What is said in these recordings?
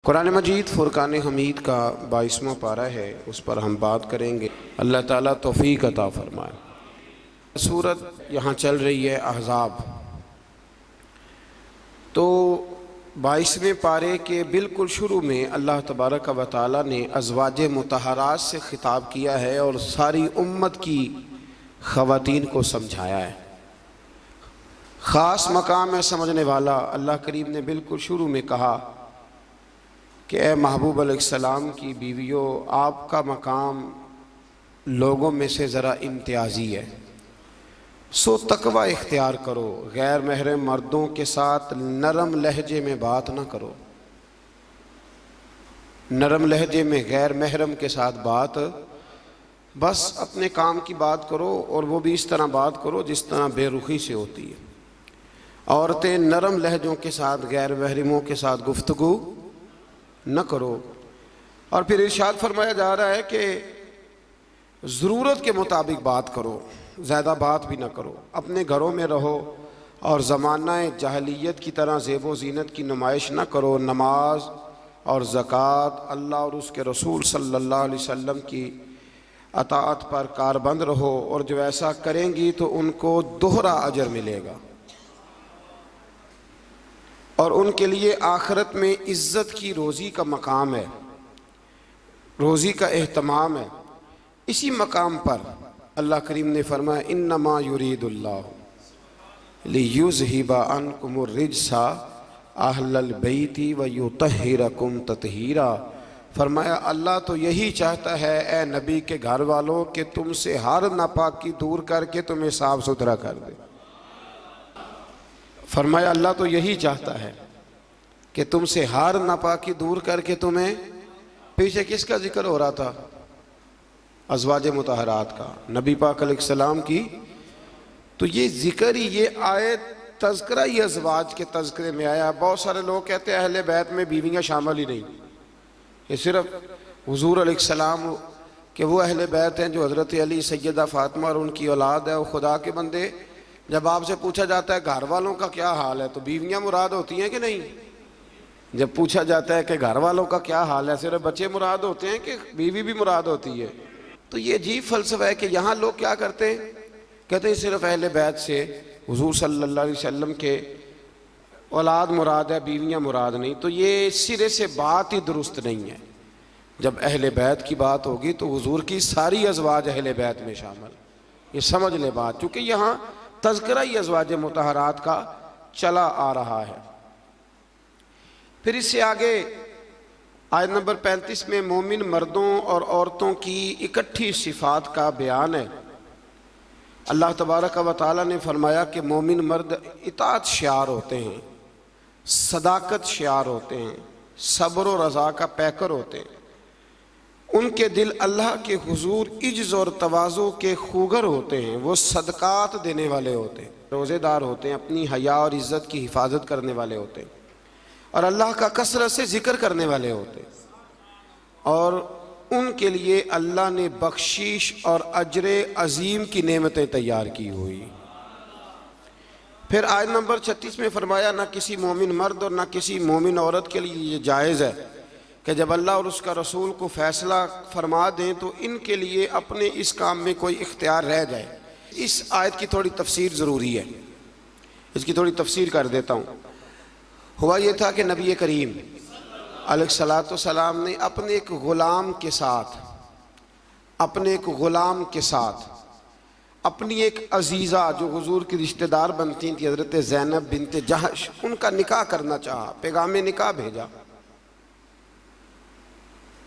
कुरान मजीद फ़ुरक़ान हमीद का 22वां पारा है, उस पर हम बात करेंगे। अल्लाह ताला तौफ़ीक़ अता फ़रमाए। सूरत यहाँ चल रही है अहज़ाब। तो 22वें पारे के बिल्कुल शुरू में अल्लाह तबारक व तआला ने अज़वाज मुतहरात से ख़िताब किया है और सारी उम्मत की ख़वातीन को समझाया है। ख़ास मकाम है समझने वाला। अल्लाह करीम ने बिल्कुल शुरू में कहा कि ए महबूब अलैहिस्सलाम की बीवियों, आपका मकाम लोगों में से ज़रा इम्तियाज़ी है, सो तकवा इख्तियार करो। गैर महरम मर्दों के साथ नरम लहजे में बात ना करो। नरम लहजे में गैर महरम के साथ बात, बस अपने काम की बात करो, और वो भी इस तरह बात करो जिस तरह बेरुखी से होती है। औरतें नरम लहजों के साथ गैर महरमों के साथ गुफ्तगू न करो। और फिर इरशाद फरमाया जा रहा है कि ज़रूरत के मुताबिक बात करो, ज़्यादा बात भी ना करो। अपने घरों में रहो और ज़माना जहलियत की तरह ज़ेबो ज़ीनत की नुमाइश न करो। नमाज और ज़कात, अल्लाह और उसके रसूल सल्लल्लाहु अलैहि वसल्लम की अताअत पर कारबंद रहो, और जो ऐसा करेंगी तो उनको दोहरा अजर मिलेगा और उनके लिए आखिरत में इज़्ज़त की रोज़ी का मकाम है, रोज़ी का एहतमाम है। इसी मकाम पर अल्लाह करीम ने फरमाया, इन्नमा युरीदुल्लाहु लियुज़हिबा अन्कुमुर रिज्सा अहलल बैति व युतहिरकुम ततहीरा। फरमाया अल्लाह तो यही चाहता है ए नबी के घर वालों कि तुमसे हर नापाकी दूर करके तुम्हें साफ़ सुथरा कर दे। फरमाया अल्लाह तो यही चाहता है कि तुमसे हर नापाकी दूर करके तुम्हें, पीछे किसका जिक्र हो रहा था? अज़वाज मुतहरात का, नबी पाक अलैहिस्सलाम की। तो ये जिक्र ही, ये आयत तज़किरा ही अज़वाज के तज़किरे में आया। बहुत सारे लोग कहते हैं अहले बैत में बीवियाँ शामिल ही नहीं, ये सिर्फ हुज़ूर अलैहिस्सलाम के वो अहले बैत हैं जो हज़रत अली, सैयदा फ़ातिमा और उनकी औलाद है। वो खुदा के बंदे, जब आपसे पूछा जाता है घर वालों का क्या हाल है, तो बीवियाँ मुराद होती हैं कि नहीं? जब पूछा जाता है कि घर वालों का क्या हाल है, सिर्फ बच्चे मुराद होते हैं कि बीवी भी मुराद होती है? तो ये अजीब फ़लसफ़ा है कि यहाँ लोग क्या करते हैं, कहते हैं सिर्फ अहले बैत से हुज़ूर सल्लल्लाहु अलैहि वसल्लम के औलाद मुराद है, बीवियाँ मुराद नहीं। तो ये सिरे से बात ही दुरुस्त नहीं है। जब अहले बैत की बात होगी तो हुज़ूर की सारी अज़वाज अहले बैत में शामिल, ये समझ ले बात, क्योंकि यहाँ तज़किरा ही अज़वाज मुतहरात का चला आ रहा है। फिर इससे आगे आयत नंबर 35 में मोमिन मर्दों और औरतों की इकट्ठी सिफ़ात का बयान है। अल्लाह तबारक व तआला ने फरमाया कि मोमिन मर्द इताअत शार होते हैं, सदाकत शार होते हैं, सब्र और रज़ा का पैकर होते हैं। उनके दिल अल्लाह के हुजूर इज्ज़ और तवाज़ु के खूगर होते हैं। वो सदक़ात देने वाले होते हैं, रोज़ेदार होते हैं, अपनी हया और इज़्ज़त की हिफाजत करने वाले होते हैं, और अल्लाह का कसरत से ज़िक्र करने वाले होते हैं। और उनके लिए अल्लाह ने बख्शीश और अजर अज़ीम की नेमतें तैयार की हुई। फिर आयत नंबर 36 में फरमाया, ना किसी मोमिन मर्द और ना किसी मोमिन औरत के लिए ये जायज़ है कि जब अल्लाह और उसका रसूल को फ़ैसला फरमा दें तो इनके लिए अपने इस काम में कोई इख्तियार रह जाए। इस आयत की थोड़ी तफसीर ज़रूरी है, इसकी थोड़ी तफसीर कर देता हूँ। हुआ ये था कि नबी करीम अलैहिस्सलातु वस्सलाम ने अपने एक ग़ुलाम के साथ, अपनी एक अजीज़ा जो हुजूर की रिश्तेदार बनती थी, हज़रत ज़ैनब बिन्त जहश, उनका निकाह करना चाहा, पैगाम निकाह भेजा।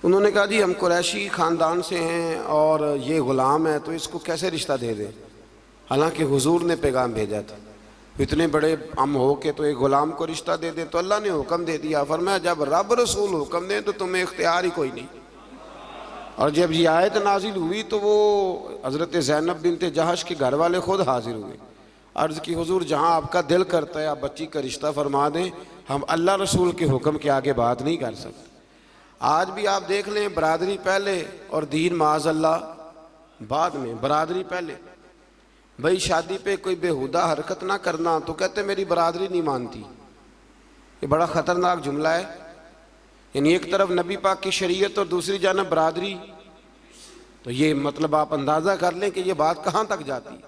उन्होंने कहा जी हम कुरैशी ख़ानदान से हैं और ये ग़ुलाम है, तो इसको कैसे रिश्ता दे दें? हालांकि हुजूर ने पैगाम भेजा था, इतने बड़े हम हो के तो एक ग़ुलाम को रिश्ता दे दें। तो अल्लाह ने हुक्म दे दिया, फरमाया जब रब रसूल हुक्म दें तो तुम्हें इख्तियार ही कोई नहीं। और जब ये आयत नाजिल हुई तो वो हज़रत ज़ैनब बिन्त जहश के घर वाले ख़ुद हाजिर हुए। अर्ज़ की हुजूर जहाँ आपका दिल करता है आप बच्ची का रिश्ता फरमा दें, हम अल्लाह रसूल के हुक्म के आगे बात नहीं कर सकते। आज भी आप देख लें, बरादरी पहले और दीन माज़अल्लाह बाद में। बरादरी पहले, भाई शादी पे कोई बेहुदा हरकत ना करना, तो कहते मेरी बरादरी नहीं मानती। ये बड़ा ख़तरनाक जुमला है। यानी एक तरफ नबी पाक की शरीयत और दूसरी जानब बरादरी। तो ये मतलब आप अंदाज़ा कर लें कि ये बात कहाँ तक जाती है।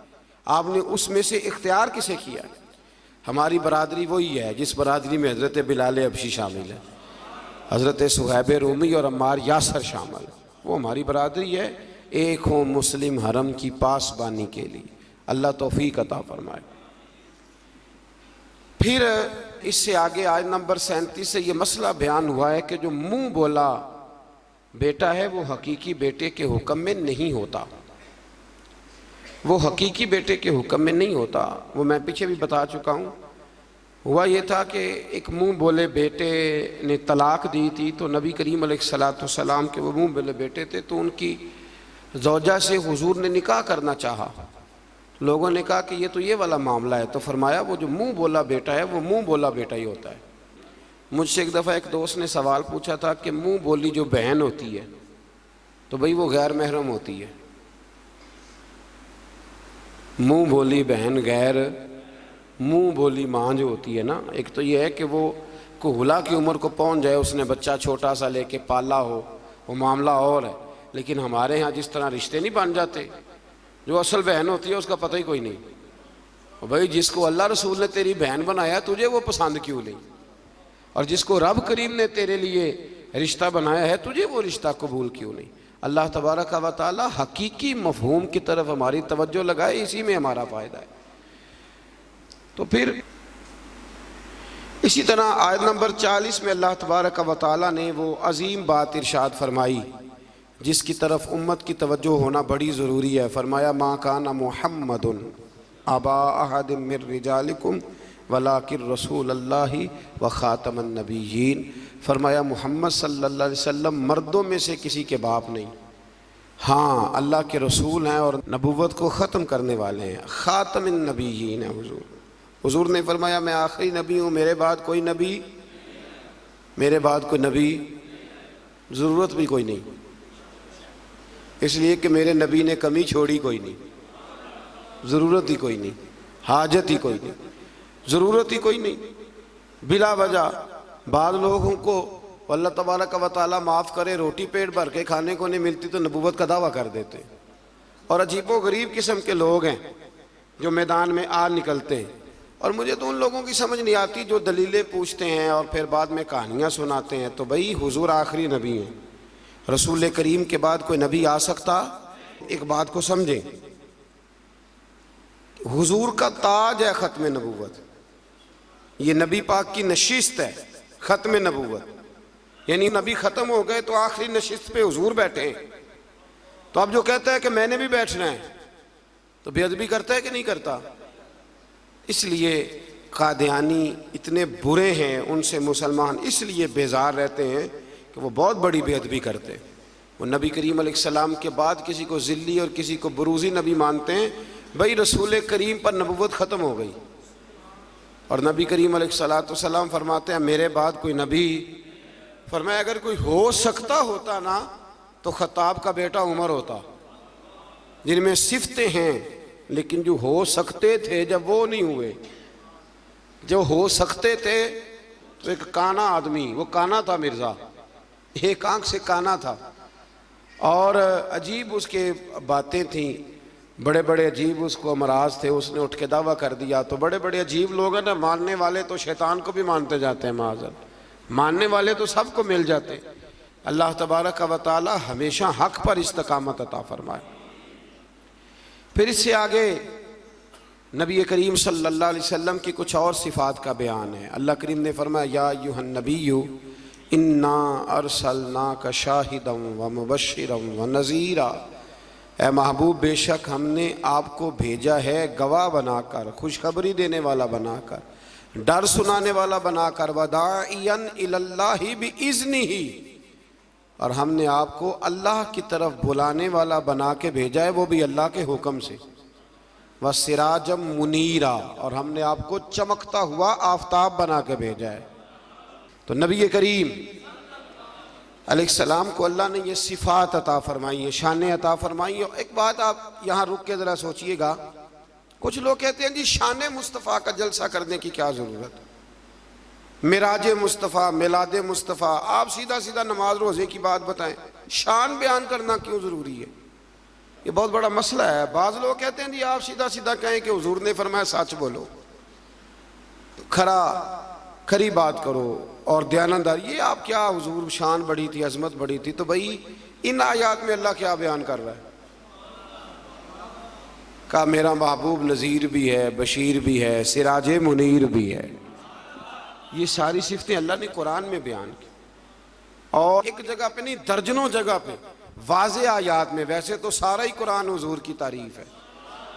आपने उसमें से इख्तियार किसे किया? हमारी बरादरी वही है जिस बरादरी में हज़रत बिलाल हबशी शामिल है, हज़रत सुहैब रूमी और अम्मार यासर शामिल। वो हमारी बरादरी है। एक हो मुस्लिम हरम की पासबानी के लिए। अल्लाह तौफीक अता फरमाए। फिर इससे आगे आयत नंबर 37 से ये मसला बयान हुआ है कि जो मुंह बोला बेटा है वो हकीकी बेटे के हुक्म में नहीं होता। वो हकीकी बेटे के हुक्म में नहीं होता। वो मैं पीछे भी बता चुका हूँ। हुआ ये था कि एक मुंह बोले बेटे ने तलाक दी थी, तो नबी करीम अलैहिस्सलाम के वो मुंह बोले बेटे थे, तो उनकी ज़ौजा से हुजूर ने निकाह करना चाहा। लोगों ने कहा कि ये तो ये वाला मामला है। तो फरमाया वो जो मुंह बोला बेटा है वो मुंह बोला बेटा ही होता है। मुझसे एक दफ़ा एक दोस्त ने सवाल पूछा था कि मुंह बोली जो बहन होती है तो भाई वो गैर महरम होती है। मुंह बोली बहन गैर, मुंह बोली माँ जो होती है ना, एक तो ये है कि वो कुहला की उम्र को पहुंच जाए, उसने बच्चा छोटा सा लेके पाला हो, वो मामला और है। लेकिन हमारे यहाँ जिस तरह रिश्ते नहीं बन जाते, जो असल बहन होती है उसका पता ही कोई नहीं। और भाई जिसको अल्लाह रसूल ने तेरी बहन बनाया तुझे वो पसंद क्यों नहीं, और जिसको रब करीम ने तेरे लिए रिश्ता बनाया है तुझे वो रिश्ता कबूल क्यों नहीं। अल्लाह तबारक व तआला हकीकी मफहूम की तरफ हमारी तवज्जो लगाए, इसी में हमारा फ़ायदा है। तो फिर इसी तरह आयत नंबर 40 में अल्लाह तबारक व तआला ने वो अजीम बात इरशाद फरमाई जिसकी तरफ उम्मत की तवज्जो होना बड़ी ज़रूरी है। फरमाया मा काना मुहम्मदुन अबा अहदिम मिर रिजालिकुम वलाकिन रसूल अल्लाहि व ख़ातमन नबिय्यीन। फरमाया मोहम्मद सल्लल्लाहु अलैहि वसल्लम मर्दों में से किसी के बाप नहीं, हाँ अल्लाह के रसूल हैं और नबूवत को ख़त्म करने वाले हैं, ख़ातमन नबिय्यीन है हुजूर। हुजूर ने फरमाया मैं आखिरी नबी हूँ, मेरे बाद कोई नबी ज़रूरत भी कोई नहीं, इसलिए कि मेरे नबी ने कमी छोड़ी कोई नहीं, ज़रूरत ही कोई नहीं, हाजत ही कोई नहीं, ज़रूरत ही कोई नहीं। बिला वजह बाद लोगों को अल्लाह तबारक व तआला माफ़ करे रोटी पेट भर के खाने को नहीं मिलती तो नबूवत का दावा कर देते। और अजीबो गरीब किस्म के लोग हैं जो मैदान में आ निकलते हैं। और मुझे तो उन लोगों की समझ नहीं आती जो दलीलें पूछते हैं और फिर बाद में कहानियाँ सुनाते हैं। तो भाई हुजूर आखिरी नबी हैं, रसूल करीम के बाद कोई नबी आ सकता? एक बात को समझें, हुजूर का ताज है ख़त्म नबूवत, ये नबी पाक की नशिस्त है ख़त्म नबूवत, यानी नबी ख़त्म हो गए तो आखिरी नशिस्त पे हुजूर बैठे हैं। तो अब जो कहता है कि मैंने भी बैठना है तो बेअदबी करता है कि नहीं करता? इसलिए कादियानी इतने बुरे हैं, उनसे मुसलमान इसलिए बेजार रहते हैं कि वो बहुत बड़ी बेअदबी करते हैं। वो नबी करीम अलैहिस्सलाम के बाद किसी को ज़िल्ली और किसी को बुरूज़ी नबी मानते हैं। भाई रसूल करीम पर नबूवत ख़त्म हो गई और नबी करीम अलैहिस्सलाम फरमाते हैं मेरे बाद कोई नबी। फरमाया अगर कोई हो सकता होता ना तो खत्ताब का बेटा उमर होता, जिनमें सिफतें हैं लेकिन जो हो सकते थे जब वो नहीं हुए। जो हो सकते थे तो एक काना आदमी, वो काना था मिर्ज़ा, एक आंख से काना था और अजीब उसके बातें थीं, बड़े बड़े अजीब उसको अमराज थे। उसने उठ के दावा कर दिया तो बड़े बड़े अजीब लोग हैं ना, मानने वाले तो शैतान को भी मानते जाते हैं, माज़अल मानने वाले तो सबको मिल जाते। अल्लाह तबारक व तआला हमेशा हक पर इस्तकामत अता फरमाए। फिर इससे आगे नबी करीम सल्लल्लाहु अलैहि वसल्लम की कुछ और सिफ़ात का बयान है। अल्लाह करीम ने फरमाया या अय्युहन नबिय्यु इन्ना अरसलनाका शाहिदम व मुबश्शिरम व नज़ीरा, ए महबूब बेशक हमने आपको भेजा है गवाह बनाकर, खुशखबरी देने वाला बनाकर, डर सुनाने वाला बनाकर, वदाइयन इलल्लाहि बिइज़्निही, और हमने आपको अल्लाह की तरफ बुलाने वाला बना के भेजा है, वो भी अल्लाह के हुक्म से, व सिराजम मुनीरा, और हमने आपको चमकता हुआ आफताब बना के भेजा है। तो नबी करीम अलैहिस्सलाम को अल्लाह ने ये सिफ़ात अता फरमाई है, शान अता फरमाई है। एक बात आप यहाँ रुक के ज़रा सोचिएगा, कुछ लोग कहते हैं जी शान मुस्तफ़ा का जलसा करने की क्या ज़रूरत। मिराज मुस्तफ़ा, मिलाद मुस्तफ़ा, आप सीधा सीधा नमाज रोज़े की बात बताएं, शान बयान करना क्यों ज़रूरी है? ये बहुत बड़ा मसला है। बाज़ लोग कहते हैं जी आप सीधा सीधा कहें कि हुजूर ने फरमाया सच बोलो, खरी बात करो और दयानतदार। ये आप क्या, हुजूर शान बड़ी थी, अजमत बड़ी थी, तो भाई इन आयात में अल्लाह क्या बयान कर रहा है? कहा मेरा महबूब नज़ीर भी है, बशीर भी है, सिराज मुनीर भी है। ये सारी सिफतें अल्लाह ने कुरान में बयान की, और एक जगह पे नहीं दर्जनों जगह पे वाज़े आयात में। वैसे तो सारा ही कुरान हुजूर की तारीफ है,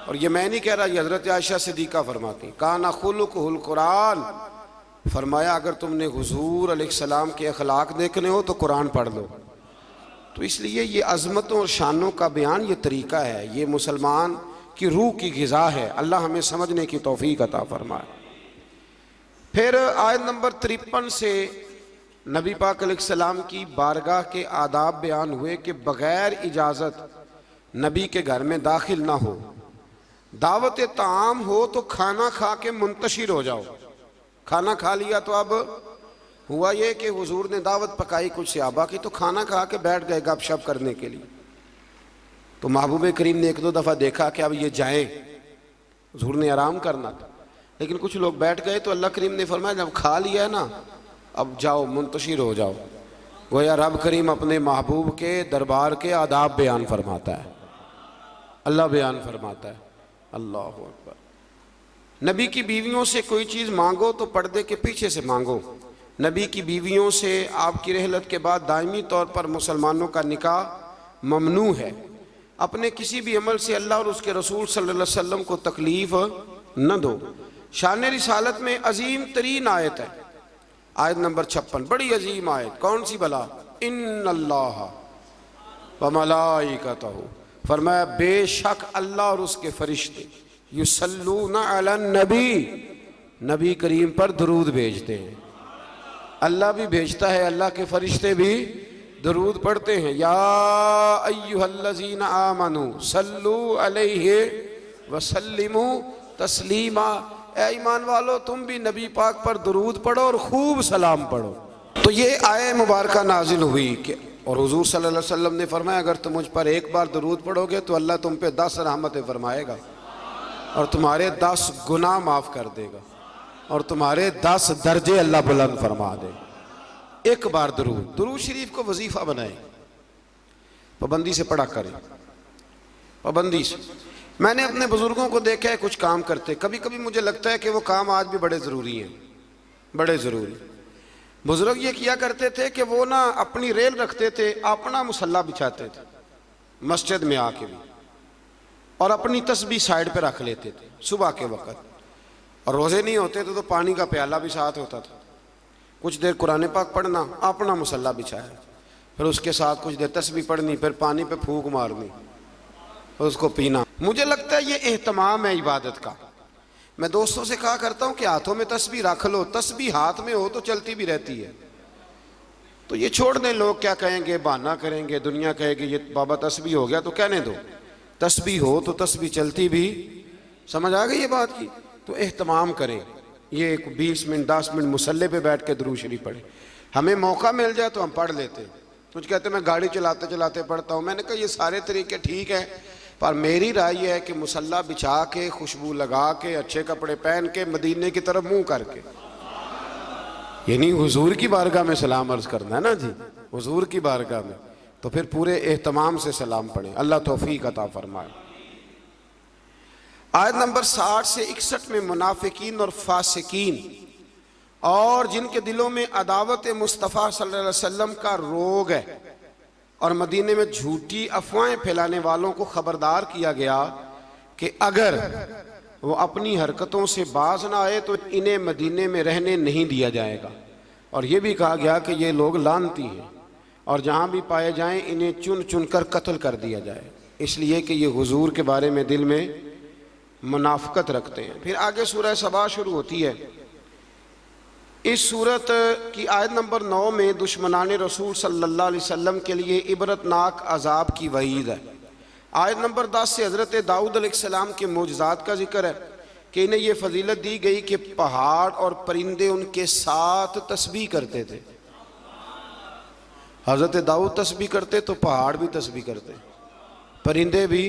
और ये मैं नहीं कह रहा, ये हज़रत आयशा सिद्दीक़ा फरमाती, काना खुलुकुहुल कुरान, फरमाया अगर तुमने हुजूर अलैहिस्सलाम के अखलाक देखने हो तो कुरान पढ़ लो। तो इसलिए ये अज़मतों और शानों का बयान ये तरीका है, ये मुसलमान की रूह की ग़िज़ा है। अल्लाह हमें समझने की तौफ़ीक़ अता फरमाए। फिर आयत नंबर 53 से नबी पाक अलैहिस्सलाम की बारगाह के आदाब बयान हुए कि बग़ैर इजाज़त नबी के घर में दाखिल ना हो, दावत ताम हो तो खाना खा के मुंतशिर हो जाओ। खाना खा लिया तो अब हुआ ये कि हुजूर ने दावत पकाई कुछ सहाबा की, तो खाना खा के बैठ गए गपशप करने के लिए। तो महबूब करीम ने एक दो दफ़ा देखा कि अब ये जाएं, हुजूर ने आराम करना था, लेकिन कुछ लोग बैठ गए। तो अल्लाह करीम ने फरमाया जब खा लिया है ना, अब जाओ मुंतशिर हो जाओ। गोया रब करीम अपने महबूब के दरबार के आदाब बयान फरमाता है, अल्लाह बयान फरमाता है। अल्लाह अकबर। नबी की बीवियों से कोई चीज़ मांगो तो पर्दे के पीछे से मांगो। नबी की बीवियों से आपकी रहलत के बाद दायमी तौर पर मुसलमानों का निकाह ममनू है। अपने किसी भी अमल से अल्लाह और उसके रसूल सल्लल्लाहु अलैहि वसल्लम को तकलीफ़ न दो। शान रिसालत में अजीम तरीन आयत है आयत नंबर 56, बड़ी अजीम आयत। कौन सी भला? इन्नल्लाह व मलाइकतहू, फरमाया बेशक अल्लाह और उसके फरिश्ते युसल्लूना अलन नबी, नबी करीम पर दरूद भेजते हैं। अल्लाह भी भेजता है, अल्लाह के फरिश्ते भी दरूद पढ़ते हैं। या अय्युहल्लज़ीना आमनू सल्लू अलैहि वसल्लिमू तस्लीमा, ए ईमान वालो तुम भी नबी पाक पर दरूद पढ़ो और खूब सलाम पढ़ो। तो ये आयत मुबारक नाजिल हुई कि और हुजूर सल्लल्लाहु अलैहि वसल्लम ने फरमाया अगर तुम मुझ पर एक बार दरूद पढ़ोगे तो अल्लाह तुम पे 10 रहमतें फरमाएगा और तुम्हारे 10 गुनाह माफ़ कर देगा और तुम्हारे 10 दर्जे अल्लाह बुलंद फरमा दे। एक बार दरूद शरीफ को वजीफ़ा बनाए, पाबंदी से पढ़ा करें, पाबंदी से। मैंने अपने बुजुर्गों को देखा है कुछ काम करते, कभी कभी मुझे लगता है कि वो काम आज भी बड़े ज़रूरी हैं, बड़े ज़रूरी। बुजुर्ग ये किया करते थे कि वो ना अपनी रेल रखते थे, अपना मुसल्ला बिछाते थे मस्जिद में आके भी, और अपनी तस्बीह साइड पे रख लेते थे सुबह के वक़्त। और रोज़े नहीं होते थे तो पानी का प्याला भी साथ होता था। कुछ देर कुरान पाक पढ़ना, अपना मुसल्ला बिछाया, फिर उसके साथ कुछ देर तस्बीह पढ़नी, फिर पानी पे फूंक मारनी, उसको पीना। मुझे लगता है ये एहतमाम है इबादत का। मैं दोस्तों से कहा करता हूँ कि हाथों में तस्बीह रख लो, तस्बीह हाथ में हो तो चलती भी रहती है। तो ये छोड़ दें, लोग क्या कहेंगे, बहाना करेंगे, दुनिया कहेगी ये बाबा तस्बीह हो गया, तो कहने दो, तस्बीह हो तो तस्बीह चलती भी। समझ आ गई ये बात की? तो एहतमाम करें, ये 20 मिनट 10 मिनट मुसल्ले पे बैठ के दुरूद शरीफ पढ़े। हमें मौका मिल जाए तो हम पढ़ लेते। कुछ कहते मैं गाड़ी चलाते चलाते पढ़ता हूँ। मैंने कहा ये सारे तरीके ठीक है, पर मेरी राय यह है कि मुसल्ला बिछा के, खुशबू लगा के, अच्छे कपड़े पहन के, मदीने की तरफ मुंह करके, यानी हुजूर की बारगाह में सलाम अर्ज करना है ना जी, हुजूर की बारगाह में, तो फिर पूरे एहतमाम से सलाम पढ़ें। अल्लाह तौफीक अता फरमाए। आयत नंबर 60 से 61 में मुनाफिकीन और फासिकीन और जिनके दिलों में अदावत मुस्तफ़ा सल्लल्लाहु अलैहि वसल्लम का रोग है और मदीने में झूठी अफवाहें फैलाने वालों को खबरदार किया गया कि अगर वो अपनी हरकतों से बाज ना आए तो इन्हें मदीने में रहने नहीं दिया जाएगा। और ये भी कहा गया कि ये लोग लानती हैं और जहाँ भी पाए जाएं इन्हें चुन चुन कर कत्ल कर दिया जाए, इसलिए कि ये हुजूर के बारे में दिल में मुनाफकत रखते हैं। फिर आगे सूरह सबा शुरू होती है। इस सूरत की आयत नंबर 9 में दुश्मनाने रसूल सल्लल्लाहु अलैहि वसल्लम के लिए इबरतनाक अजाब की वईद है। आयत नंबर 10 से हज़रत दाऊद अलैहिस्सलाम के मोजज़ात का जिक्र है। कि इन्हें ये फजीलत दी गई कि पहाड़ और परिंदे उनके साथ तस्बीह करते थे। हज़रत दाऊद तस्बीह करते तो पहाड़ भी तस्बीह करते, परिंदे भी।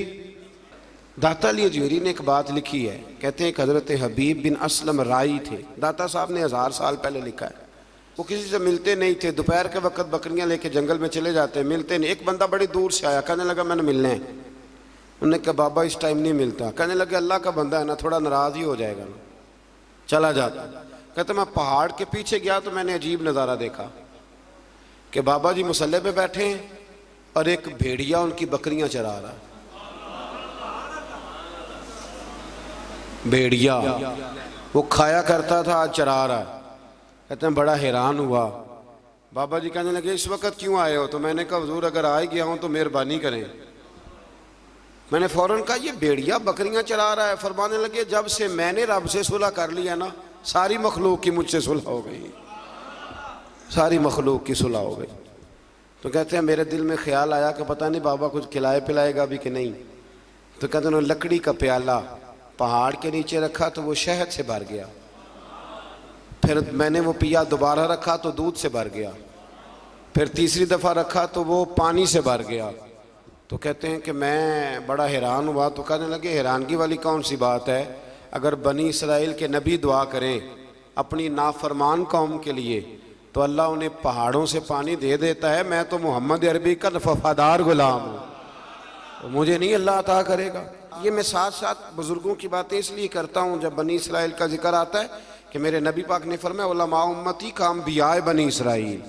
दाता अली अजमेरी ने एक बात लिखी है, कहते हैं कि हज़रत हबीब बिन असलम राई थे। दाता साहब ने 1000 साल पहले लिखा है। वो किसी से मिलते नहीं थे, दोपहर के वक्त बकरियां लेके जंगल में चले जाते, मिलते नहीं। एक बंदा बड़ी दूर से आया, कहने लगा मैंने मिलना है। उन्होंने कहा बाबा इस टाइम नहीं मिलता। कहने लगे अल्लाह का बंदा है ना, थोड़ा नाराज़ ही हो जाएगा ना, चला जाता। कहते मैं पहाड़ के पीछे गया तो मैंने अजीब नज़ारा देखा कि बाबा जी मुसल्ले पे बैठे हैं और एक भेड़िया उनकी बकरियां चरा रहा है। भेड़िया वो खाया करता था, आज चरा रहा है। कहते हैं बड़ा हैरान हुआ। बाबा जी कहने लगे इस वक्त क्यों आए हो? तो मैंने कहा हुजूर अगर आ गया हूं तो मेहरबानी करें। मैंने फौरन कहा ये भेड़िया बकरियां चरा रहा है। फरमाने लगे जब से मैंने रब से सुलह कर लिया ना, सारी मखलूक की मुझसे सुलह हो गई, सारी मखलूक की सुलह हो गई। तो कहते हैं मेरे दिल में ख्याल आया कि पता नहीं बाबा कुछ खिलाए पिलाएगा भी कि नहीं। तो कहते हैं लकड़ी का प्याला पहाड़ के नीचे रखा तो वो शहद से भर गया, फिर मैंने वो पिया, दोबारा रखा तो दूध से भर गया, फिर तीसरी दफ़ा रखा तो वो पानी से भर गया। तो कहते हैं कि मैं बड़ा हैरान हुआ। तो कहने लगे हैरानगी वाली कौन सी बात है? अगर बनी इसराइल के नबी दुआ करें अपनी नाफरमान कौम के लिए तो अल्लाह उन्हें पहाड़ों से पानी दे देता है। मैं तो मोहम्मद अरबी का वफादार गुलाम हूँ, तो मुझे नहीं अल्लाह अता करेगा। ये मैं साथ साथ बुज़ुर्गों की बातें इसलिए करता हूँ, जब बनी इसराइल का जिक्र आता है कि मेरे नबी पाक ने फरमाया उलमा उम्मती का अंबिया बनी इसराइल,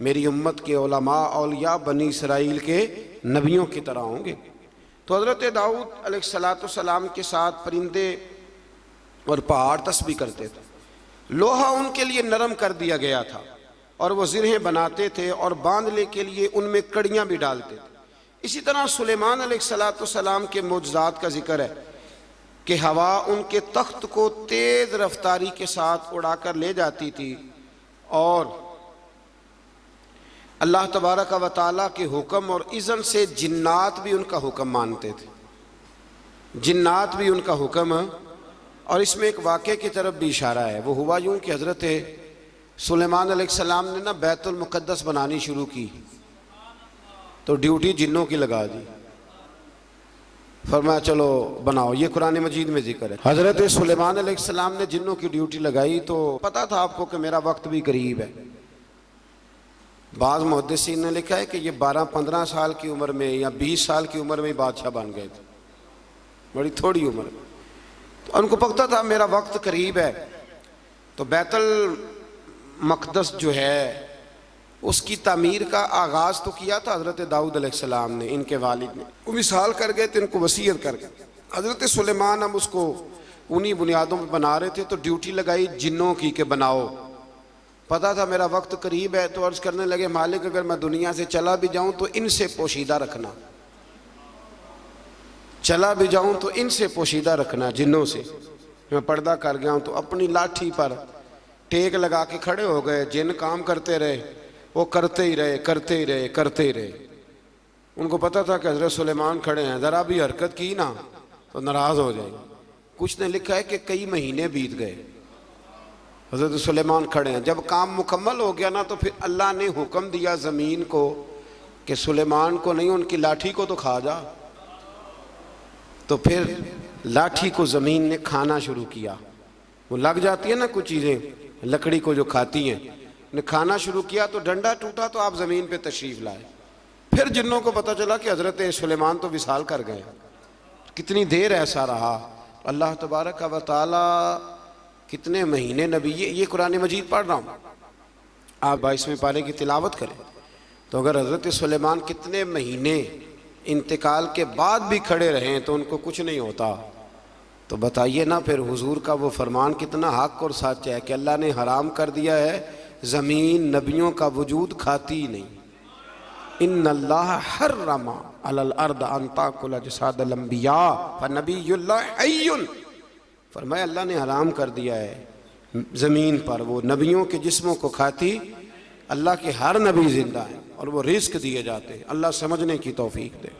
मेरी उम्मत के उलमा औलिया बनी इसराइल के नबियों की तरह होंगे। तो हज़रत दाऊद अलैहिस्सलाम के साथ परिंदे और पहाड़ तस्बीह करते थे। लोहा उनके लिए नरम कर दिया गया था और वो ज़िरहें बनाते थे और बांधने के लिए उनमें कड़ियाँ भी डालते थे। इसी तरह सुलेमान अलैहिस्सलाम के मोजज़ात का जिक्र है कि हवा उनके तख्त को तेज़ रफ्तारी के साथ उड़ाकर ले जाती थी और अल्लाह तबारक व तआला के हुक्म और इज़्न से जिन्नात भी उनका हुक्म मानते थे, जिन्नात भी उनका हुक्म। और इसमें एक वाक़े की तरफ भी इशारा है। वो हुआ यूँ कि हज़रत सुलेमान अलैहिस्सलाम ने ना बैतुल मुक़द्दस बनानी शुरू की तो ड्यूटी जिन्नों की लगा दी। फरमाया चलो बनाओ, ये कुरान मजीद में जिक्र है। हज़रत सुलेमान अलैहिस्सलाम ने जिन्नों की ड्यूटी लगाई तो पता था आपको कि मेरा वक्त भी करीब है। बाज़ मुहद्दिसीन ने लिखा है कि ये 12-15 साल की उम्र में या 20 साल की उम्र में बादशाह बन गए थे, बड़ी थोड़ी उम्र में। तो उनको पता था मेरा वक्त करीब है। तो बैतुल मक़दस जो है उसकी तामीर का आगाज़ तो किया था हज़रत दाऊद अलैहिस्सलाम ने, इनके वालिद ने। वो विसाल कर गए थे, इनको वसीयत कर गए। हज़रत सुलेमान हम उसको उन्हीं बुनियादों पर बना रहे थे तो ड्यूटी लगाई जिन्नों की कि बनाओ। पता था मेरा वक्त करीब है तो अर्ज़ करने लगे मालिक अगर मैं दुनिया से चला भी जाऊं तो इनसे पोशीदा रखना, चला भी जाऊं तो इनसे पोशीदा रखना, जिन्नों से। मैं पर्दा कर गया हूं तो अपनी लाठी पर टेक लगा के खड़े हो गए। जिन काम करते रहे वो करते ही रहे, करते ही रहे, करते ही रहे। उनको पता था कि हज़रत सुलेमान खड़े हैं, ज़रा भी हरकत की ना तो नाराज़ हो जाएंगे। कुछ ने लिखा है कि कई महीने बीत गए, हज़रत सुलेमान खड़े हैं। जब काम मुकम्मल हो गया ना तो फिर अल्लाह ने हुक्म दिया ज़मीन को कि सुलेमान को नहीं उनकी लाठी को तो खा जा। तो फिर लाठी को ज़मीन ने खाना शुरू किया। वो लग जाती है ना कुछ चीज़ें लकड़ी को जो खाती हैं, ने खाना शुरू किया तो डंडा टूटा तो आप ज़मीन पे तशरीफ़ लाए। फिर जिन्नों को पता चला कि हज़रत सुलेमान तो विसाल कर गए। कितनी देर ऐसा रहा। अल्लाह तबारक व तआला कितने महीने नबी, ये कुरान मजीद पढ़ रहा हूँ, आप 22वें पारे की तिलावत करें तो अगर हज़रत सुलेमान कितने महीने इंतकाल के बाद भी खड़े रहें तो उनको कुछ नहीं होता, तो बताइए ना फिर हुजूर का वो फरमान कितना हक और सच है कि अल्लाह ने हराम कर दिया है ज़मीन नबियों का वजूद खाती ही नहीं। इन्नल्लाह हर्रमा अलल अर्द अन ताकुल अजसादल अंबिया फनबियुल्लाह हय्युन, फरमाया अल्लाह ने हराम कर दिया है ज़मीन पर वो नबियों के जिस्मों को खाती। अल्लाह के हर नबी जिंदा है और वो रिस्क दिए जाते हैं। अल्लाह समझने की तौफीक दे।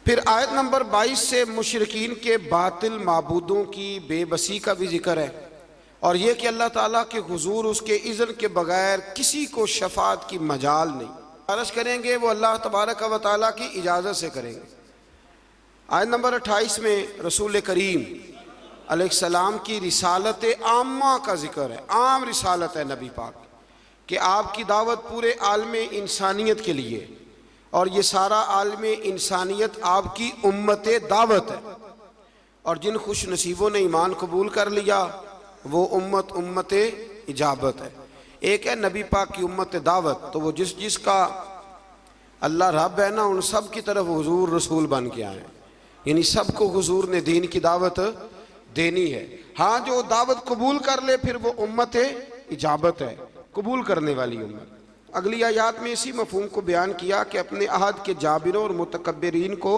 फिर आयत नंबर 22 से मुशरिकीन के बातिल माबूदों की बेबसी का भी जिक्र है, और यह कि अल्लाह ताला के हुजूर उसके इज़्न के बगैर किसी को शफात की मजाल नहीं। अर्ज करेंगे वो अल्लाह तबारक व तआला की इजाज़त से करेंगे। आयत नंबर 28 में रसूल करीम अलैहिस्सलाम की रिसालत आम्मा का जिक्र है। आम रिसालत है नबी पाक कि आपकी दावत पूरे आलम इंसानियत के लिए, और ये सारा आलम इंसानियत आपकी उम्मत दावत है। और जिन खुश नसीबों ने ईमान कबूल कर लिया वो उम्मत इजाबत है। एक है नबी पाक की उम्मत दावत, तो वो जिसका अल्लाह रब है ना, उन सब की तरफ हुजूर रसूल बन के आए, यानी सबको हुजूर ने दीन की दावत देनी है। हाँ, जो दावत कबूल कर ले फिर वो उम्मत इजाबत है, कबूल करने वाली उम्मत। अगली आयात में इसी मफहूम को बयान किया कि अपने अहद के जाबिरों और मुतकब्बिरीन को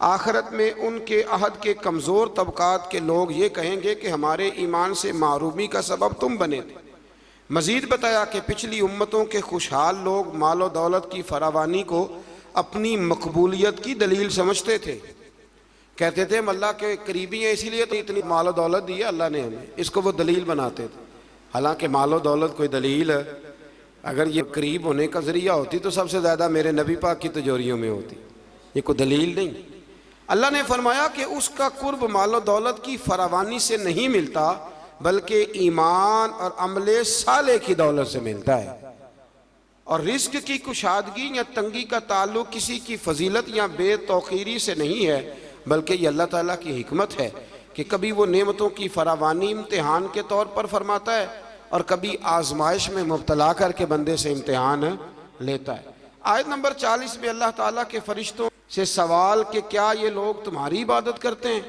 आखिरत में उनके अहद के कमज़ोर तबकात के लोग ये कहेंगे कि हमारे ईमान से मारूमी का सबब तुम बने थे। मज़ीद बताया कि पिछली उम्मतों के खुशहाल लोग माल और दौलत की फरावानी को अपनी मकबूलियत की दलील समझते थे। कहते थे हम अल्लाह के करीबी हैं इसीलिए तो इतनी माल और दौलत दी है अल्लाह ने हमें, इसको वो दलील बनाते थे। हालांकि माल और दौलत कोई दलील अगर ये करीब होने का ज़रिया होती तो सबसे ज़्यादा मेरे नबी पाक की तिजोरियों में होती, ये कोई दलील नहीं। अल्लाह ने फरमाया कि उसका कुर्ब माल और दौलत की फरावानी से नहीं मिलता बल्कि ईमान और अमले साले की दौलत से मिलता है। और रिस्क की कुशादगी या तंगी का ताल्लुक किसी की फजीलत या बेतौकीरी से नहीं है, बल्कि ये अल्लाह ताला की हिकमत है कि कभी वो नेमतों की फरावानी इम्तिहान के तौर पर फरमाता है और कभी आजमाइश में मुब्तला करके बंदे से इम्तिहान लेता है। आयत नंबर 40 में अल्लाह ताला के फरिश्तों से सवाल कि क्या ये लोग तुम्हारी इबादत करते हैं।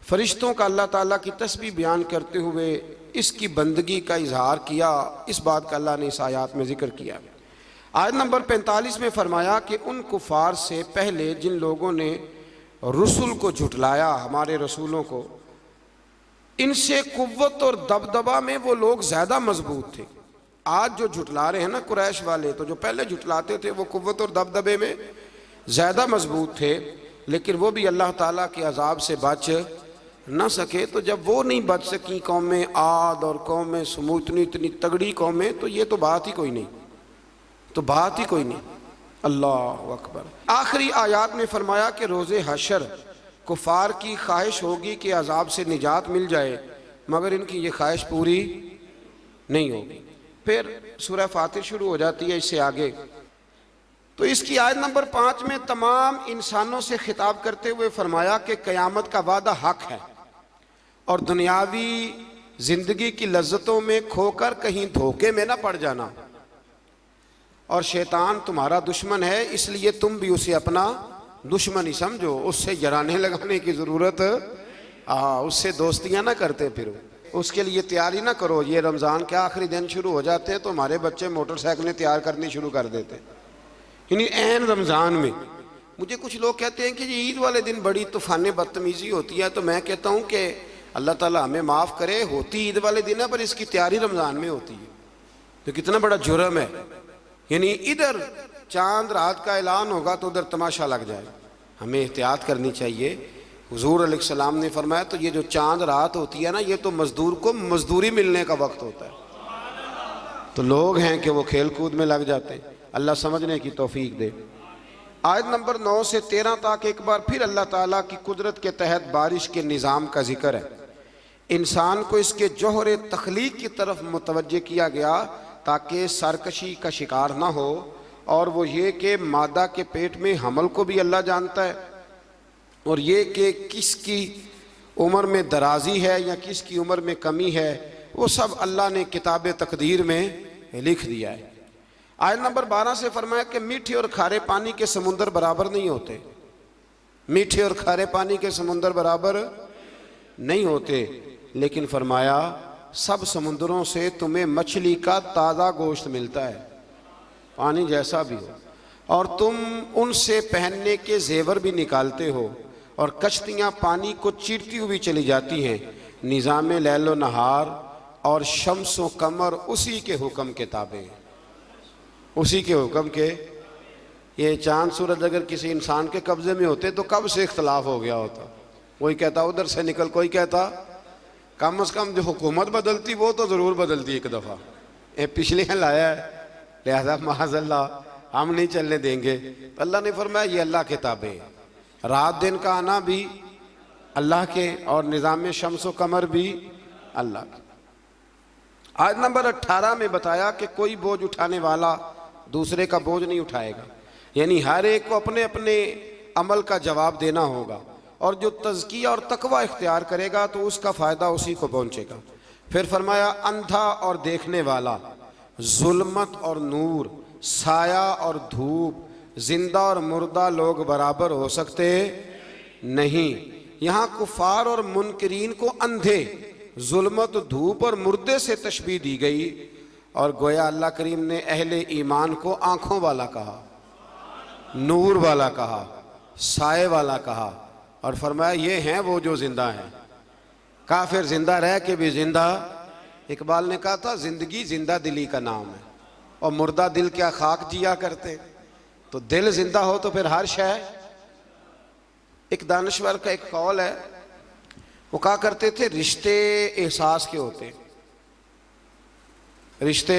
फरिश्तों का अल्लाह ताला की तस्बीह बयान करते हुए इसकी बंदगी का इजहार किया, इस बात का अल्लाह ने इस आयत में जिक्र किया। आयत नंबर 45 में फरमाया कि उन कुफार से पहले जिन लोगों ने रसूल को झुटलाया, हमारे रसूलों को, इनसे कुव्वत और दबदबा में वो लोग ज़्यादा मजबूत थे। आज जो झुटला रहे हैं ना कुरैश वाले, तो जो पहले झुटलाते थे वो कुव्वत और दबदबे में ज़्यादा मजबूत थे, लेकिन वो भी अल्लाह ताला के अजाब से बच न सके। तो जब वो नहीं बच सकी कौमें आद और कौमें समूद, इतनी तगड़ी कौमें, तो ये तो बात ही कोई नहीं, तो बात ही कोई नहीं। अल्लाह अकबर। आखिरी आयात में फरमाया कि रोज़े हशर कुफार की ख्वाहिश होगी कि अजाब से निजात मिल जाए, मगर इनकी ये ख्वाहिश पूरी नहीं होगी। फिर सूरह फातिर शुरू हो जाती है इससे आगे। तो इसकी आयत नंबर 5 में तमाम इंसानों से खिताब करते हुए फरमाया कि क़यामत का वादा हक है और दुनियावी ज़िंदगी की लज्जतों में खोकर कहीं धोखे में ना पड़ जाना, और शैतान तुम्हारा दुश्मन है इसलिए तुम भी उसे अपना दुश्मन ही समझो, उससे जराने लगाने की ज़रूरत, उससे दोस्तियां ना करते फिरो, उसके लिए तैयारी ना करो। ये रमज़ान के आखिरी दिन शुरू हो जाते हैं तो हमारे बच्चे मोटरसाइकिलें तैयार करनी शुरू कर देते हैं, यानी ऐन रमज़ान में। मुझे कुछ लोग कहते हैं कि ये ईद वाले दिन बड़ी तूफ़ान बदतमीज़ी होती है, तो मैं कहता हूँ कि अल्लाह ताला हमें माफ़ करे, होती ईद वाले दिन है पर इसकी तैयारी रमज़ान में होती है, तो कितना बड़ा जुर्म है। यानी इधर चांद रात का ऐलान होगा तो उधर तमाशा लग जाए, हमें एहतियात करनी चाहिए। हुजूर अलैहिस्सलाम ने फरमाया तो ये जो चांद रात होती है ना, ये तो मजदूर को मजदूरी मिलने का वक्त होता है, तो लोग हैं कि वो खेल कूद में लग जाते हैं। अल्लाह समझने की तौफीक दे। आयत नंबर 9 से 13 तक एक बार फिर अल्लाह ताला की कुदरत के तहत बारिश के निज़ाम का जिक्र है। इंसान को इसके जौहर तख्लीक की तरफ मुतवज्जे किया गया ताकि सरकशी का शिकार ना हो, और वो ये कि मादा के पेट में हमल को भी अल्लाह जानता है, और ये कि किसकी उम्र में दराजी है या किसकी उम्र में कमी है, वो सब अल्लाह ने किताब तकदीर में लिख दिया है। आयत नंबर 12 से फरमाया कि मीठे और खारे पानी के समुंदर बराबर नहीं होते, मीठे और खारे पानी के समुंदर बराबर नहीं होते, लेकिन फरमाया सब समुंदरों से तुम्हें मछली का ताज़ा गोश्त मिलता है, पानी जैसा भी हो, और तुम उनसे पहनने के जेवर भी निकालते हो, और कश्तियाँ पानी को चीरती हुई चली जाती हैं। निज़ाम लैलो नहार और शम्स व कमर उसी के हुक्म के ताबे, उसी के हुक्म के ये चांद सूरज अगर किसी इंसान के कब्जे में होते तो कब से इख्तलाफ हो गया होता। कोई कहता उधर से निकल, कोई कहता कम से कम जो हुकूमत बदलती वो तो ज़रूर बदलती एक दफ़ा। ये पिछले लाया है, लिहाजा माज़अल्लाह हम नहीं चलने देंगे। अल्लाह ने फरमाया ये अल्लाह के ताबे, रात दिन का आना भी अल्लाह के और निज़ाम शम्स व कमर भी अल्लाह के। आज नंबर 18 में बताया कि कोई बोझ उठाने वाला दूसरे का बोझ नहीं उठाएगा, यानी हर एक को अपने अपने अमल का जवाब देना होगा, और जो तज़किया और तकवा इख्तियार करेगा तो उसका फ़ायदा उसी को पहुँचेगा। फिर फरमाया अंधा और देखने वाला, जुल्मत और नूर, साया और धूप, जिंदा और मुर्दा लोग बराबर हो सकते नहीं। यहाँ कुफार और मुनकरीन को अंधे, जुल्मत, धूप और मुर्दे से तशबीह दी गई, और गोया अल्लाह करीम ने अहले ईमान को आँखों वाला कहा, नूर वाला कहा, साए वाला कहा, और फरमाया ये हैं वो जो जिंदा हैं। काफिर जिंदा रह के भी जिंदा, इकबाल ने कहा था जिंदगी जिंदा दिली का नाम है, और मुर्दा दिल क्या खाक जिया करते। तो दिल जिंदा हो तो फिर हर शय। एक दानश्वर का एक कौल है, वो कहा करते थे रिश्ते एहसास के होते, रिश्ते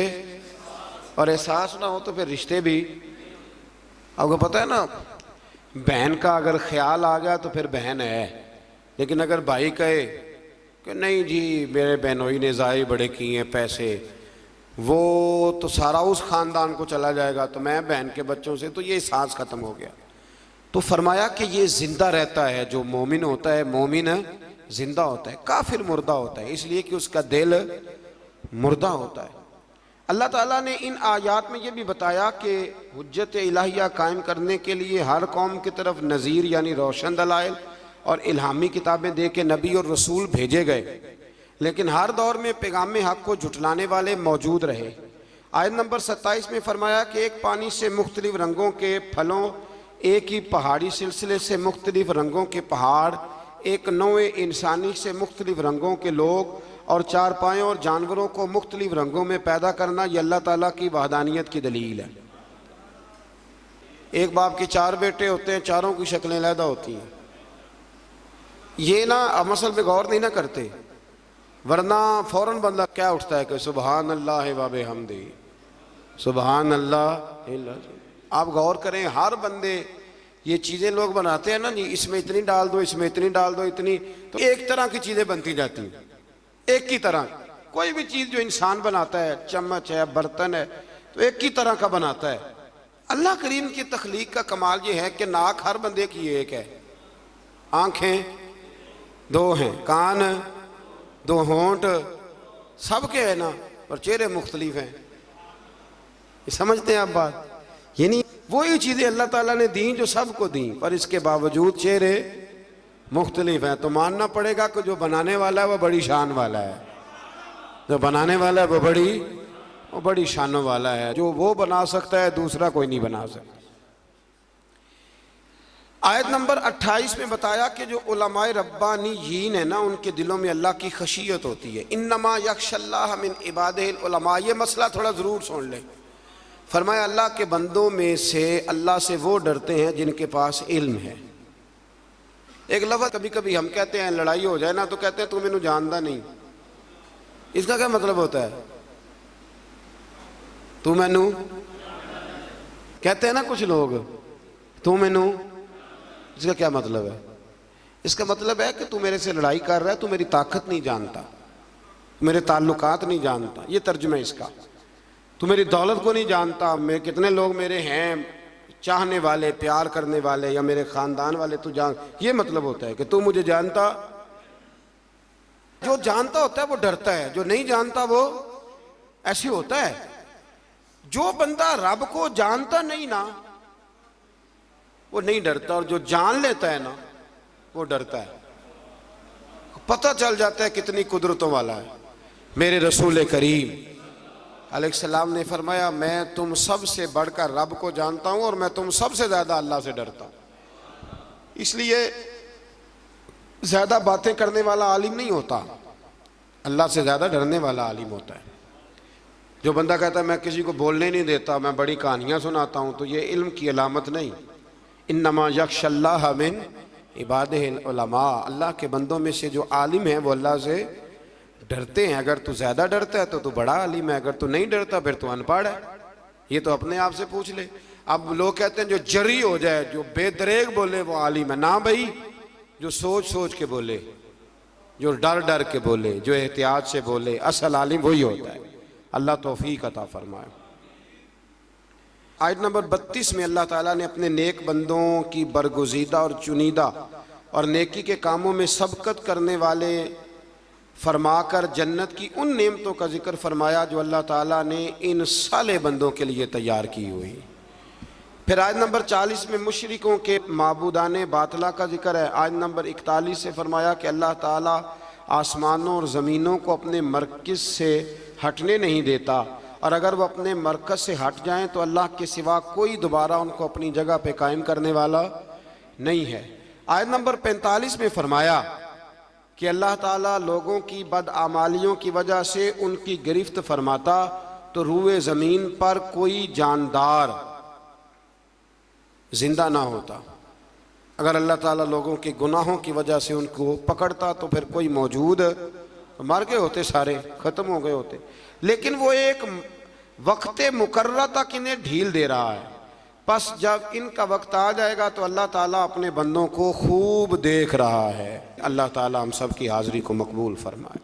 और एहसास ना हो तो फिर रिश्ते भी। आपको पता है ना, बहन का अगर ख्याल आ गया तो फिर बहन है, लेकिन अगर भाई कहे कि नहीं जी मेरे बहनोई ने ज़ाय बड़े किए हैं पैसे, वो तो सारा उस ख़ानदान को चला जाएगा, तो मैं बहन के बच्चों से, तो ये एहसास ख़त्म हो गया। तो फरमाया कि ये ज़िंदा रहता है, जो मोमिन होता है मोमिन ज़िंदा होता है, काफिर मुर्दा होता है, इसलिए कि उसका दिल मुर्दा होता है। अल्लाह ताला ने इन आयात में ये भी बताया कि हुज्जत इलाहिया कायम करने के लिए हर कौम की तरफ नज़ीर यानी रोशन दलाइल और इल्हामी किताबें दे के नबी और रसूल भेजे गए, लेकिन हर दौर में पैगाम हक़ को जुटलाने वाले मौजूद रहे। आयत नंबर 27 में फरमाया कि एक पानी से मुख्तलिफ रंगों के फलों, एक ही पहाड़ी सिलसिले से मुख्तलिफ रंगों के पहाड़, एक नौए इंसानी से मुख्तलिफ रंगों के लोग, और चारपायों और जानवरों को मुख्तलिफ रंगों में पैदा करना, ये अल्लाह ताला की वहदानियत की दलील है। एक बाप के 4 बेटे होते हैं, चारों की शक्लें अलहदा होती हैं। ये ना मसल पे गौर नहीं ना करते, वरना फ़ौरन बंदा क्या उठता है कि सुबहान अल्लाह व बिहम्दी, सुबहान अल्लाह। आप गौर करें, हर बंदे ये चीज़ें लोग बनाते हैं ना जी, इसमें इतनी डाल दो, इसमें इतनी डाल दो, इतनी, तो एक तरह की चीज़ें बनती जाती हैं, एक ही तरह। कोई भी चीज़ जो इंसान बनाता है, चम्मच है, बर्तन है, तो एक ही तरह का बनाता है। अल्लाह करीम की तख्लीक का कमाल ये है कि नाक हर बंदे की एक है, आँखें 2 हैं, कान 2, होंठ सबके है ना, पर चेहरे मुख्तलिफ हैं। ये समझते हैं आप बात? यानी वही चीज़ें अल्लाह ताला ने दी जो सबको दी, पर इसके बावजूद चेहरे मुख्तलिफ हैं। तो मानना पड़ेगा कि जो बनाने वाला है वो बड़ी शान वाला है, जो बनाने वाला है वो बड़ी शानों वाला है। जो वो बना सकता है दूसरा कोई नहीं बना सकता। आयत नंबर 28 में बताया कि जो उलमाए रब्बानीयीन है ना, उनके दिलों में अल्लाह की खशियत होती है। इन्नमा यख्शल्लाह मिन इबादिहिल उलमा, ये मसला थोड़ा ज़रूर सुन लें। फरमाया अल्लाह के बंदों में से अल्लाह से वो डरते हैं जिनके पास इल्म है। एक लफ्ज़ कभी कभी हम कहते हैं, लड़ाई हो जाए ना तो कहते हैं तू मैनू जानता नहीं। इसका क्या मतलब होता है? तू मैनू कहते हैं ना कुछ लोग, तू मैनू, इसका क्या मतलब है? इसका मतलब है कि तू मेरे से लड़ाई कर रहा है, तू मेरी ताकत नहीं जानता, मेरे ताल्लुकात नहीं जानता, ये तर्जुमा इसका। तू मेरी दौलत को नहीं जानता, मैं कितने लोग मेरे हैं चाहने वाले, प्यार करने वाले, या मेरे ख़ानदान वाले, तू जान, ये मतलब होता है कि तू मुझे जानता। जो जानता होता है वो डरता है, जो नहीं जानता वो ऐसे होता है। जो बंदा रब को जानता नहीं ना वो नहीं डरता, और जो जान लेता है ना वो डरता है। पता चल जाता है कितनी कुदरतों वाला है। मेरे रसूल करीम अलैहिस्सलाम ने फरमाया, मैं तुम सब से बढ़कर रब को जानता हूँ और मैं तुम सबसे ज़्यादा अल्लाह से डरता हूँ। इसलिए ज़्यादा बातें करने वाला आलिम नहीं होता, अल्लाह से ज़्यादा डरने वाला आलिम होता है। जो बंदा कहता है मैं किसी को बोलने नहीं देता, मैं बड़ी कहानियाँ सुनाता हूँ, तो ये इल्म की अलामत नहीं। इन्नमा यख्शल्लाह मिन इबादिहिल उलमा, अल्लाह के बंदों में से जो आलिम है वो अल्लाह से डरते हैं। अगर तू ज़्यादा डरता है तो तू बड़ा आलिम है, अगर तू नहीं डरता फिर तू अनपढ़ है। ये तो अपने आप से पूछ ले। अब लोग कहते हैं जो जरी हो जाए, जो बेदरेग बोले वो आलिम है। ना भाई, जो सोच सोच के बोले, जो डर डर के बोले, जो एहतियात से बोले, असल आलिम वही होता है। अल्लाह तौफीक अता फरमाए। आयत नंबर 32 में अल्लाह ताला ने अपने नेक बंदों की बरगुज़ीदा और चुनीदा और नेकी के कामों में सबकत करने वाले फरमाकर जन्नत की उन नेमतों का जिक्र फरमाया जो अल्लाह ताला ने इन साले बंदों के लिए तैयार की हुई। फिर आयत नंबर 40 में मुशरिकों के माबूदाने बातला का जिक्र है। आयत नंबर 41 से फरमाया कि अल्लाह ताला आसमानों और ज़मीनों को अपने मरकज़ से हटने नहीं देता, और अगर वह अपने मरकज़ से हट जाएं तो अल्लाह के सिवा कोई दोबारा उनको अपनी जगह पे कायम करने वाला नहीं है। आयत नंबर 45 में फरमाया कि अल्लाह ताला लोगों की बदआमालियों की वजह से उनकी गिरफ्त फरमाता तो रूए ज़मीन पर कोई जानदार जिंदा ना होता। अगर अल्लाह ताला लोगों के गुनाहों की वजह से उनको पकड़ता तो फिर कोई मौजूद मर गए होते, सारे ख़त्म हो गए होते। लेकिन वो एक वक्त मुकर्रर तक इन्हें ढील दे रहा है। बस जब इनका वक्त आ जाएगा तो अल्लाह ताला अपने बंदों को खूब देख रहा है। अल्लाह ताला हम सब की हाज़िरी को मकबूल फरमाए।